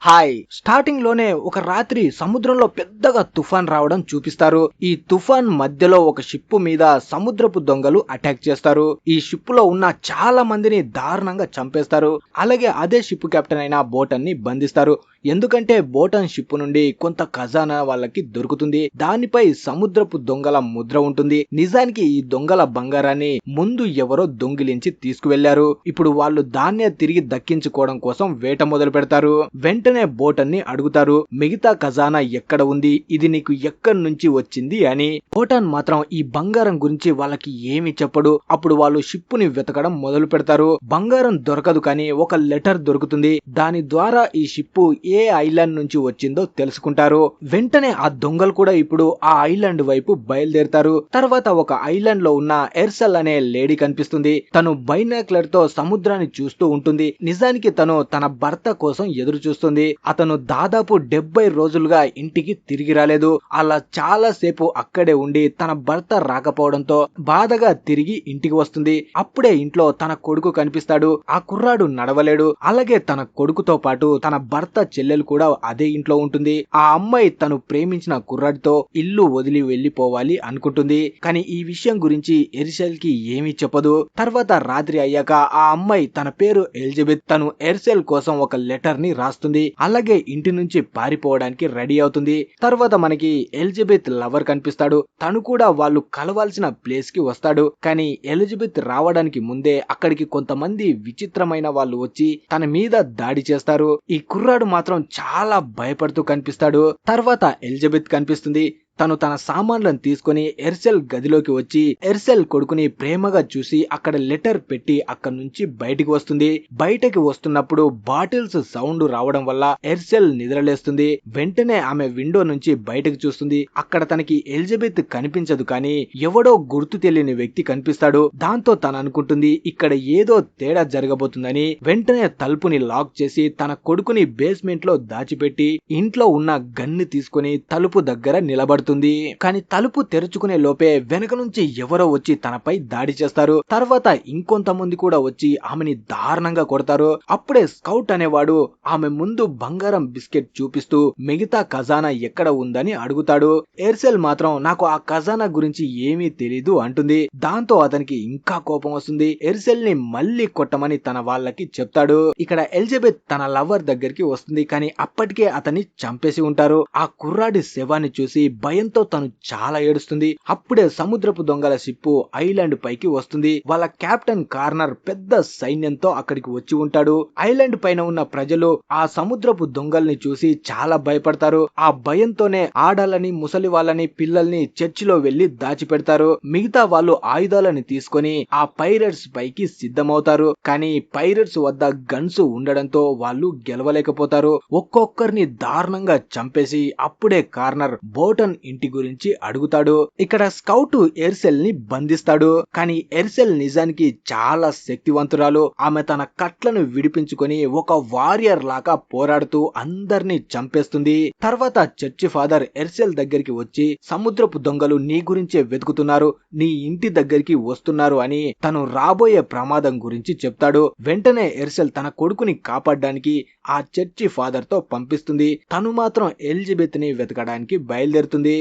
Hi starting లోనే ఒక రాత్రి సముద్రంలో పెద్దగా తుఫాన్ రావడం చూపిస్తారు. ఈ తుఫాన్ మధ్యలో ఒక షిప్ మీద సముద్రపు దొంగలు అటాక్ చేస్తారు. ఈ షిప్ లో ఉన్న చాలా మందిని దారుణంగా చంపేస్తారు. అలాగే అదే షిప్ కెప్టెన్ అయిన బోటన్ ని బంధిస్తారు. ఎందుకంటే బోటన్ షిప్ నుండి కొంత ఖజానా వాళ్ళకి దొరుకుతుంది. దానిపై సముద్రపు దొంగల ముద్ర ఉంటుంది. నిజానికి ఈ దొంగల బంగారాన్ని ముందు ఎవరో దొంగిలించి తీసుకువెళ్లారు. ఇప్పుడు వాళ్ళు దాన్నే తిరిగి దక్కించుకోవడం కోసం వేట మొదలు పెడతారు. వెంటనే బోటన్ ని అడుగుతారు, మిగతా ఖజానా ఎక్కడ ఉంది, ఇది నీకు ఎక్కడి నుంచి వచ్చింది అని. బోటన్ మాత్రం ఈ బంగారం గురించి వాళ్ళకి ఏమి చెప్పడు. అప్పుడు వాళ్ళు షిప్ ని వెతకడం మొదలు పెడతారు. బంగారం దొరకదు, కానీ ఒక లెటర్ దొరుకుతుంది. దాని ద్వారా ఈ షిప్ ఏ ఐలాండ్ నుంచి వచ్చిందో తెలుసుకుంటారు. వెంటనే ఆ దొంగలు కూడా ఇప్పుడు ఆ ఐలాండ్ వైపు బయలుదేరతారు. తర్వాత ఒక ఐలాండ్ లో ఉన్న ఎర్సెల్ అనే లేడీ కనిపిస్తుంది. తను బైనాక్యులర్ తో సముద్రాన్ని చూస్తూ ఉంటుంది. నిజానికి తను తన భర్త కోసం ఎదురు చూస్తుంది. అతను దాదాపు 70 రోజులుగా ఇంటికి తిరిగి రాలేదు. అలా చాలా సేపు అక్కడే ఉండి తన భర్త రాకపోవడంతో బాధగా తిరిగి ఇంటికి వస్తుంది. అప్పుడే ఇంట్లో తన కొడుకు కనిపిస్తాడు. ఆ కుర్రాడు నడవలేడు. అలాగే తన కొడుకుతో పాటు తన భర్త చెల్లెలు కూడా అదే ఇంట్లో ఉంటుంది. ఆ అమ్మాయి తను ప్రేమించిన కుర్రాడితో ఇల్లు వదిలి వెళ్లిపోవాలి అనుకుంటుంది. కానీ ఈ విషయం గురించి ఎర్సెల్ కి ఏమీ చెప్పదు. తర్వాత రాత్రి అయ్యాక ఆ అమ్మాయి తన పేరు ఎలిజబెత్, తను ఎర్సెల్ కోసం ఒక లెటర్ ని రాస్తుంది. అలాగే ఇంటి నుంచి పారిపోవడానికి రెడీ అవుతుంది. తర్వాత మనకి ఎలిజబెత్ లవర్ కనిపిస్తాడు. తను కూడా వాళ్ళు కలవాల్సిన ప్లేస్ కి వస్తాడు. కానీ ఎలిజబెత్ రావడానికి ముందే అక్కడికి కొంతమంది విచిత్రమైన వాళ్ళు వచ్చి తన మీద దాడి చేస్తారు. ఈ కుర్రాడు మాత్రం చాలా భయపడుతూ కనిపిస్తాడు. తర్వాత ఎలిజబెత్ కనిపిస్తుంది. తను తన సామాన్లను తీసుకుని ఎర్సెల్ గదిలోకి వచ్చి ఎర్సెల్ కొడుకుని ప్రేమగా చూసి అక్కడ లెటర్ పెట్టి అక్కడి నుంచి బయటికి వస్తుంది. బయటకి వస్తున్నప్పుడు బాటిల్స్ సౌండ్ రావడం వల్ల ఎర్సెల్ నిద్రలేస్తుంది. వెంటనే ఆమె విండో నుంచి బయటకు చూస్తుంది. అక్కడ తనకి ఎలిజబెత్ కనిపించదు, కానీ ఎవడో గుర్తు తెలియని వ్యక్తి కనిపిస్తాడు. దాంతో తను అనుకుంటుంది ఇక్కడ ఏదో తేడా జరగబోతుందని. వెంటనే తలుపుని లాక్ చేసి తన కొడుకుని బేస్మెంట్ లో దాచిపెట్టి ఇంట్లో ఉన్న గన్ను తీసుకుని తలుపు దగ్గర నిలబడుతుంది. కానీ తలుపు తెరుచుకునే లోపే వెనక నుంచి ఎవరో వచ్చి తనపై దాడి చేస్తారు. తర్వాత ఇంకొంతమంది కూడా వచ్చి ఆమెని దారుణంగా కొడతారు. అప్పుడే స్కౌట్ అనేవాడు ఆమె ముందు బంగారం బిస్కెట్ చూపిస్తూ మిగతా ఖజానా ఎక్కడ ఉందని అడుగుతాడు. ఎర్సెల్ మాత్రం నాకు ఆ ఖజానా గురించి ఏమీ తెలీదు అంటుంది. దాంతో అతనికి ఇంకా కోపం వస్తుంది. ఎర్సెల్ ని మళ్ళీ కొట్టమని తన వాళ్ళకి చెప్తాడు. ఇక్కడ ఎలిజబెత్ తన లవర్ దగ్గరికి వస్తుంది, కానీ అప్పటికే అతన్ని చంపేసి ఉంటారు. ఆ కుర్రాడి శవాన్ని చూసి భయంతో తను చాలా ఏడుస్తుంది. అప్పుడే సముద్రపు దొంగల షిప్ ఐలాండ్ పైకి వస్తుంది. వాళ్ళ కెప్టెన్ కార్నర్ పెద్ద సైన్యంతో అక్కడికి వచ్చి ఉంటాడు. ఐలాండ్ పైన ఉన్న ప్రజలు ఆ సముద్రపు దొంగల్ని చూసి చాలా భయపడతారు. ఆ భయంతోనే ఆడాలని, ముసలి వాళ్ళని, పిల్లల్ని చర్చిలో వెళ్లి దాచిపెడతారు. మిగతా వాళ్ళు ఆయుధాలని తీసుకొని ఆ పైరట్స్ పైకి సిద్ధమవుతారు. కానీ పైరట్స్ వద్ద గన్స్ ఉండడంతో వాళ్ళు గెలవలేకపోతారు. ఒక్కొక్కరిని దారుణంగా చంపేసి అప్పుడే కార్నర్ బోటన్ ఇంటి గురించి అడుగుతాడు. ఇక్కడ స్కౌట్ ఎర్సెల్ ని బంధిస్తాడు. కానీ ఎర్సెల్ నిజానికి చాలా శక్తివంతురాలు. ఆమె తన కట్లను విడిపించుకొని ఒక వారియర్ లాగా పోరాడుతూ అందరినీ చంపేస్తుంది. తర్వాత చర్చి ఫాదర్ ఎర్సెల్ దగ్గరికి వచ్చి సముద్రపు దొంగలు నీ గురించే వెతుకుతున్నారు, నీ ఇంటి దగ్గరికి వస్తున్నారు అని తను రాబోయే ప్రమాదం గురించి చెప్తాడు. వెంటనే ఎర్సెల్ తన కొడుకుని కాపాడడానికి ఆ చర్చి ఫాదర్ తో పంపిస్తుంది. తను మాత్రం ఎలిజబెత్ ని వెతకడానికి బయలుదేరుతుంది.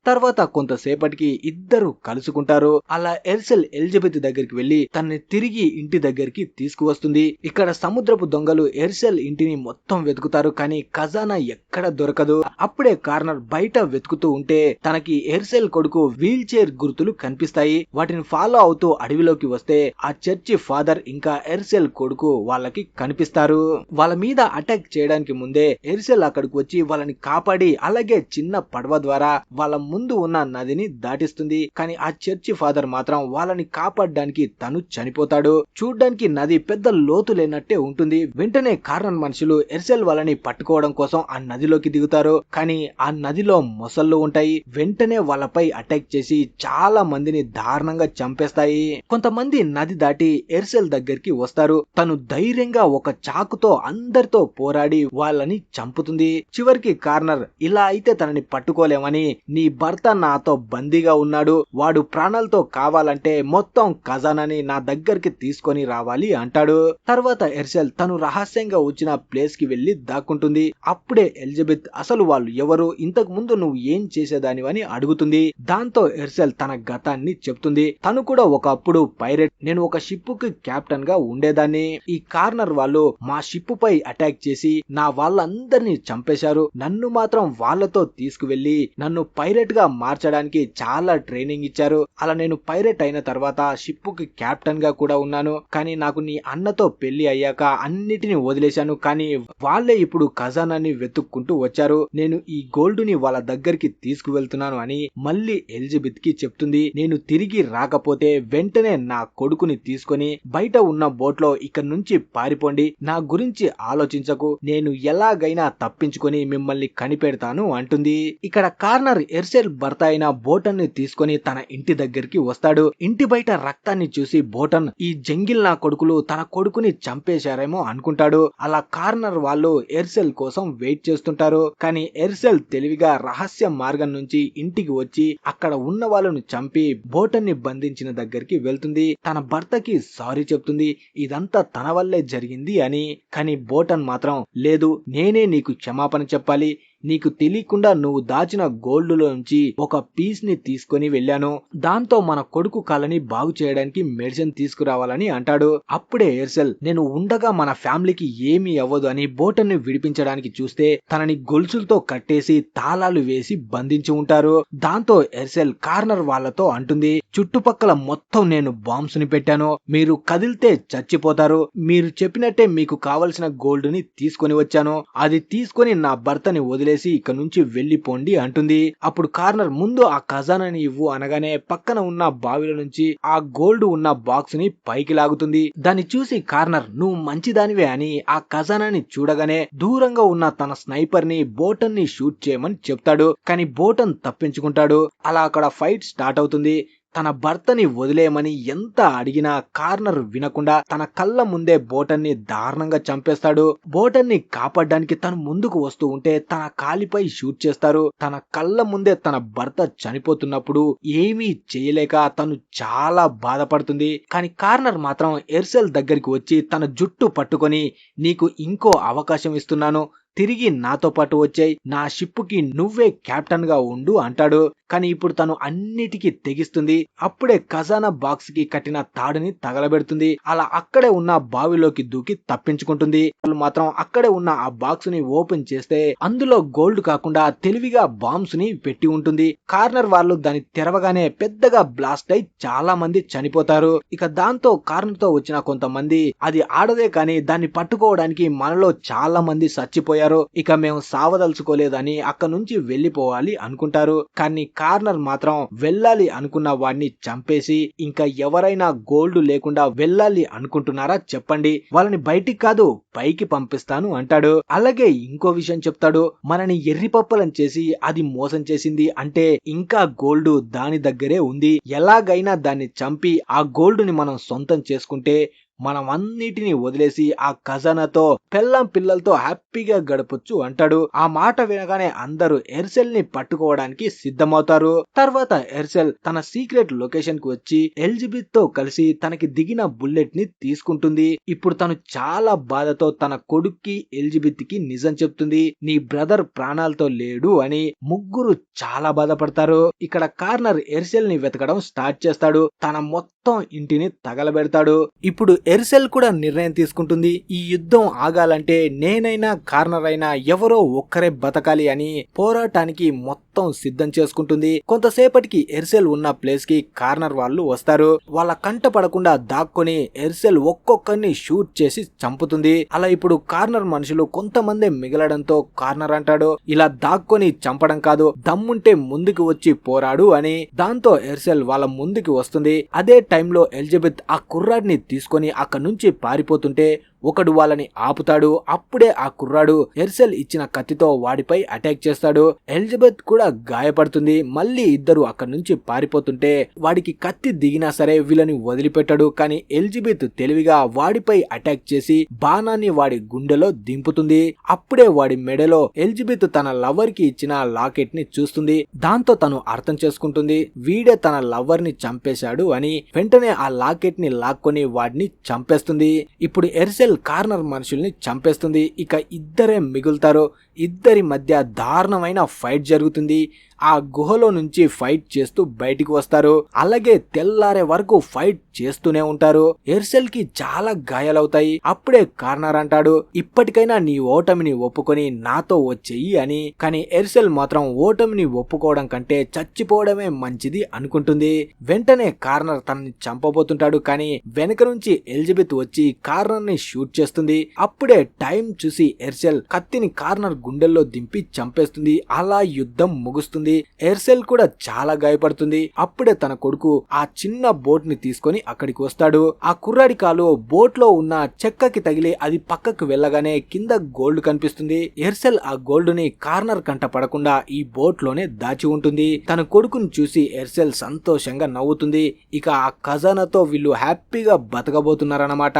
తర్వాత కొంతసేపటికి ఇద్దరు కలుసుకుంటారు. అలా ఎర్సెల్ ఎలిజబెత్ దగ్గరికి వెళ్లి తనని తిరిగి ఇంటి దగ్గరికి తీసుకువస్తుంది. ఇక్కడ సముద్రపు దొంగలు ఎర్సెల్ ఇంటిని మొత్తం వెతుకుతారు, కానీ ఖజానా ఎక్కడ దొరకదు. అప్పుడే కార్నర్ బయట వెతుకుతూ ఉంటే తనకి ఎర్సెల్ కొడుకు వీల్ చైర్ గుర్తులు కనిపిస్తాయి. వాటిని ఫాలో అవుతూ అడవిలోకి వస్తే ఆ చర్చి ఫాదర్ ఇంకా ఎర్సెల్ కొడుకు వాళ్ళకి కనిపిస్తారు. వాళ్ళ మీద అటాక్ చేయడానికి ముందే ఎర్సెల్ అక్కడికి వచ్చి వాళ్ళని కాపాడి అలాగే చిన్న పడవ ద్వారా వాళ్ళ ముందు ఉన్న నదిని దాటిస్తుంది. కానీ ఆ చర్చి ఫాదర్ మాత్రం వాళ్ళని కాపాడడానికి తను చనిపోతాడు. చూడ్డానికి నది పెద్ద లోతు లేనట్టే ఉంటుంది. వెంటనే కార్నర్ మనుషులు ఎర్సెల్ వాళ్ళని పట్టుకోవడం కోసం ఆ నదిలోకి దిగుతారు. కానీ ఆ నదిలో మొసళ్ళు ఉంటాయి. వెంటనే వాళ్ళపై అటాక్ చేసి చాలా మందిని దారుణంగా చంపేస్తాయి. కొంతమంది నది దాటి ఎర్సెల్ దగ్గరికి వస్తారు. తను ధైర్యంగా ఒక చాకుతో అందరితో పోరాడి వాళ్ళని చంపుతుంది. చివరికి కార్నర్ ఇలా అయితే తనని పట్టుకోలేమని నీ భర్త నాతో బందీగా ఉన్నాడు, వాడు ప్రాణాలతో కావాలంటే మొత్తం ఖజానాని నా దగ్గరికి తీసుకొని రావాలి అంటాడు. తర్వాత ఎర్సెల్ తను రహస్యంగా వచ్చిన ప్లేస్ కి వెళ్లి దాక్కుంటుంది. అప్పుడే ఎలిజబెత్ అసలు వాళ్ళు ఎవరు, ఇంతకు ముందు నువ్వు ఏం చేసేదానివని అడుగుతుంది. దాంతో ఎర్సెల్ తన గతాన్ని చెప్తుంది. తను కూడా ఒకప్పుడు పైరెట్, నేను ఒక షిప్ కి కెప్టెన్ గా ఉండేదాన్ని. ఈ కార్నర్ వాళ్ళు మా షిప్ పై అటాక్ చేసి నా వాళ్ళందరినీ చంపేశారు. నన్ను మాత్రం వాళ్ళతో తీసుకువెళ్లి నన్ను పైరెట్ గా మార్చడానికి చాలా ట్రైనింగ్ ఇచ్చారు. అలా నేను పైరెట్ అయిన తర్వాత షిప్ కి కెప్టెన్ గా కూడా ఉన్నాను. కానీ నాకు నీ అన్నతో పెళ్లి అయ్యాక అన్నిటిని వదిలేశాను. కానీ వాళ్ళే ఇప్పుడు ఖజానాన్ని వెతుక్కుంటూ వచ్చారు. నేను ఈ గోల్డ్ ని వాళ్ళ దగ్గరికి తీసుకువెళ్తున్నాను అని మళ్ళీ ఎలిజబెత్ కి చెప్తుంది. నేను తిరిగి రాకపోతే వెంటనే నా కొడుకుని తీసుకొని బయట ఉన్న బోట్ లో ఇక్కడ నుంచి పారిపోండి, నా గురించి ఆలోచించకు, నేను ఎలాగైనా తప్పించుకొని మిమ్మల్ని కనిపెడతాను అంటుంది. ఇక్కడ కార్నర్ ఎర్సెల్ భర్త అయిన బోటన్ ని తీసుకొని తన ఇంటి దగ్గరికి వస్తాడు. ఇంటి బయట రక్తాన్ని చూసి బోటన్ ఈ జంగిల్ నా కొడుకులు తన కొడుకుని చంపేశారేమో అనుకుంటాడు. అలా కార్నర్ వాళ్ళు ఎర్సెల్ కోసం వెయిట్ చేస్తుంటారు. కానీ ఎర్సెల్ తెలివిగా రహస్య మార్గం నుంచి ఇంటికి వచ్చి అక్కడ ఉన్న వాళ్ళను చంపి బోటన్ ని బంధించిన దగ్గరికి వెళ్తుంది. తన భర్తకి సారీ చెప్తుంది, ఇదంతా తన వల్లే జరిగింది అని. కానీ బోటన్ మాత్రం లేదు, నేనే నీకు క్షమాపణ చెప్పాలి, నీకు తెలియకుండా నువ్వు దాచిన గోల్డ్ లోంచి ఒక పీస్ ని తీసుకొని వెళ్ళాను, దాంతో మన కొడుకు కాలని బాగు చేయడానికి మెడిసిన్ తీసుకురావాలని అంటాడు. అప్పుడే ఎర్సెల్ నేను ఉండగా మన ఫ్యామిలీకి ఏమీ అవ్వదు అని బోటన్ ని విడిపించడానికి చూస్తే తనని గొలుసులతో కట్టేసి తాళాలు వేసి బంధించి ఉంటారు. దాంతో ఎర్సెల్ కార్నర్ వాళ్ళతో అంటుంది, చుట్టుపక్కల మొత్తం నేను బాంబ్స్ ని పెట్టాను, మీరు కదిలితే చచ్చిపోతారు, మీరు చెప్పినట్టే మీకు కావలసిన గోల్డ్ ని తీసుకొని వచ్చాను, అది తీసుకొని నా భర్తని వదిలేసి ఇక నుంచి వెళ్లిపోండి అంటుంది. అప్పుడు కార్నర్ ముందు ఆ ఖజానాని ఇవ్వు అనగానే పక్కన ఉన్న బావిల నుంచి ఆ గోల్డ్ ఉన్న బాక్స్ ని పైకి లాగుతుంది. దాన్ని చూసి కార్నర్ నువ్వు మంచిదానివే అని ఆ ఖజానాని చూడగానే దూరంగా ఉన్న తన స్నైపర్ ని బోటన్ ని షూట్ చేయమని చెప్తాడు. కానీ బోటన్ తప్పించుకుంటాడు. అలా అక్కడ ఫైట్ స్టార్ట్ అవుతుంది. తన భర్తని వదిలేయమని ఎంత అడిగినా కార్నర్ వినకుండా తన కళ్ళ ముందే బోటన్ ని దారుణంగా చంపేస్తాడు. బోటన్ ని కాపాడడానికి తను ముందుకు వస్తూ ఉంటే తన కాలిపై షూట్ చేస్తారు. తన కళ్ళ ముందే తన భర్త చనిపోతున్నప్పుడు ఏమీ చేయలేక తను చాలా బాధపడుతుంది. కానీ కార్నర్ మాత్రం ఎర్సెల్ దగ్గరికి వచ్చి తన జుట్టు పట్టుకొని నీకు ఇంకో అవకాశం ఇస్తున్నాను, తిరిగి నాతో పాటు వచ్చాయి, నా షిప్ కి నువ్వే కెప్టెన్ గా ఉండు అంటాడు. కానీ ఇప్పుడు తను అన్నిటికీ తెగిస్తుంది. అప్పుడే ఖజానా బాక్స్ కి కట్టిన తాడుని తగలబెడుతుంది. అలా అక్కడే ఉన్న బావిలోకి దూకి తప్పించుకుంటుంది. వాళ్ళు మాత్రం అక్కడే ఉన్న ఆ బాక్స్ ని ఓపెన్ చేస్తే అందులో గోల్డ్ కాకుండా తెలివిగా బాంబ్స్ ని పెట్టి ఉంటుంది. కార్నర్ వాళ్ళు దాన్ని తెరవగానే పెద్దగా బ్లాస్ట్ అయి చాలా మంది చనిపోతారు. ఇక దాంతో కార్నర్ తో వచ్చిన కొంతమంది అది ఆడదే కానీ దాన్ని పట్టుకోవడానికి మనలో చాలా మంది చచ్చిపోయారు, ఇక మేము సావదలుచుకోలేదని అక్కడ నుంచి వెళ్లిపోవాలి అనుకుంటారు. కానీ కార్నర్ మాత్రం వెళ్ళాలి అనుకున్న వాడిని చంపేసి ఇంకా ఎవరైనా గోల్డ్ లేకుండా వెళ్ళాలి అనుకుంటున్నారా చెప్పండి, వాళ్ళని బయటికి కాదు పైకి పంపిస్తాను అంటాడు. అలాగే ఇంకో విషయం చెప్తాడు, మనని ఎర్రిపప్పలం చేసి అది మోసం చేసింది అంటే ఇంకా గోల్డ్ దాని దగ్గరే ఉంది, ఎలాగైనా దాన్ని చంపి ఆ గోల్డ్ ని మనం సొంతం చేసుకుంటే మనం అన్నిటిని వదిలేసి ఆ ఖజానాతో పెళ్ళం పిల్లలతో హ్యాపీగా గడపొచ్చు అంటాడు. ఆ మాట వినగానే అందరూ ఎర్సెల్ ని పట్టుకోవడానికి సిద్ధమవుతారు. తర్వాత ఎర్సెల్ తన సీక్రెట్ లొకేషన్ కు వచ్చి ఎలిజబెత్ తో కలిసి తనకి దిగిన బుల్లెట్ ని తీసుకుంటుంది. ఇప్పుడు తను చాలా బాధతో తన కొడుక్కి ఎలిజబెత్ కి నిజం చెప్తుంది, నీ బ్రదర్ ప్రాణాలతో లేడు అని. ముగ్గురు చాలా బాధపడతారు. ఇక్కడ కార్నర్ ఎర్సెల్ ని వెతకడం స్టార్ట్ చేస్తాడు. తన మొత్తం ఇంటిని తగలబెడతాడు. ఇప్పుడు ఎర్సెల్ కూడా నిర్ణయం తీసుకుంటుంది, ఈ యుద్ధం ఆగాలంటే నేనైనా కార్నర్ అయినా ఎవరో ఒక్కరే బతకాలి అని పోరాటానికి మొత్తం సిద్ధం చేసుకుంటుంది. కొంతసేపటికి ఎర్సెల్ ఉన్న ప్లేస్ కి కార్నర్ వాళ్ళు వస్తారు. వాళ్ళ కంట పడకుండా దాక్కొని ఎర్సెల్ ఒక్కొక్కరిని షూట్ చేసి చంపుతుంది. అలా ఇప్పుడు కార్నర్ మనుషులు కొంతమంది మిగలడంతో కార్నర్ అంటాడు, ఇలా దాక్కొని చంపడం కాదు, దమ్ముంటే ముందుకు వచ్చి పోరాడు అని. దాంతో ఎర్సెల్ వాళ్ళ ముందుకు వస్తుంది. అదే టైంలో ఎలిజబెత్ ఆ కుర్రాడిని తీసుకొని అక్కడి నుంచి పారిపోతుంటే ఒకడు వాళ్ళని ఆపుతాడు. అప్పుడే ఆ కుర్రాడు ఎర్సెల్ ఇచ్చిన కత్తితో వాడిపై అటాక్ చేస్తాడు. ఎలిజబెత్ కూడా గాయపడుతుంది. మళ్ళీ ఇద్దరు అక్కడి నుంచి పారిపోతుంటే వాడికి కత్తి దిగినా సరే వీళ్ళని వదిలిపెట్టాడు. కానీ ఎలిజబెత్ తెలివిగా వాడిపై అటాక్ చేసి బాణాన్ని వాడి గుండెలో దింపుతుంది. అప్పుడే వాడి మెడలో ఎలిజబెత్ తన లవర్ కి ఇచ్చిన లాకెట్ ని చూస్తుంది. దాంతో తను అర్థం చేసుకుంటుంది వీడే తన లవర్ ని చంపేశాడు అని. వెంటనే ఆ లాకెట్ ని లాక్కొని వాడిని చంపేస్తుంది. ఇప్పుడు ఎర్సెల్ కార్నర్ మనుషుల్ని చంపేస్తుంది. ఇక ఇద్దరే మిగులుతారు. ఇద్దరి మధ్య దారుణమైన ఫైట్ జరుగుతుంది. ఆ గుహలో నుంచి ఫైట్ చేస్తూ బయటికి వస్తారు. అలాగే తెల్లారే వరకు ఫైట్ చేస్తూనే ఉంటారు. ఎర్సెల్ కి చాలా గాయాలవుతాయి. అప్పుడే కార్నర్ అంటాడు, ఇప్పటికైనా నీ ఓటమిని ఒప్పుకొని నాతో వచ్చేయి అని. కానీ ఎర్సెల్ మాత్రం ఓటమిని ఒప్పుకోవడం కంటే చచ్చిపోవడమే మంచిది అనుకుంటుంది. వెంటనే కార్నర్ తనని చంపబోతుంటాడు. కానీ వెనక నుంచి ఎలిజబెత్ వచ్చి కార్నర్ ని షూట్ చేస్తుంది. అప్పుడే టైం చూసి ఎర్సెల్ కత్తిని కార్నర్ గుండెల్లో దింపి చంపేస్తుంది. అలా యుద్ధం ముగుస్తుంది. ఎర్సెల్ కూడా చాలా గాయపడుతుంది. అప్పుడే తన కొడుకు ఆ చిన్న బోట్ ని తీసుకొని అక్కడికి వస్తాడు. ఆ కుర్రాడి కాలు బోట్ లో ఉన్న చెక్కకి తగిలి అది పక్కకు వెళ్ళగానే కింద గోల్డ్ కనిపిస్తుంది. ఎర్సెల్ ఆ గోల్డ్ ని కార్నర్ కంట పడకుండా ఈ బోట్ లోనే దాచి ఉంటుంది. తన కొడుకుని చూసి ఎర్సెల్ సంతోషంగా నవ్వుతుంది. ఇక ఆ ఖజానాతో వీళ్ళు హ్యాపీగా బతకబోతున్నారన్నమాట.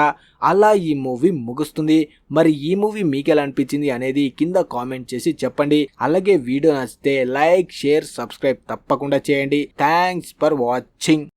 అలా ఈ మూవీ ముగుస్తుంది. మరి ఈ మూవీ మీకెలా అనిపించింది అనేది కింద కామెంట్ చేసి చెప్పండి. అలాగే వీడియో నచ్చితే లైక్, షేర్, సబ్స్క్రైబ్ తప్పకుండా చేయండి. Thanks for watching.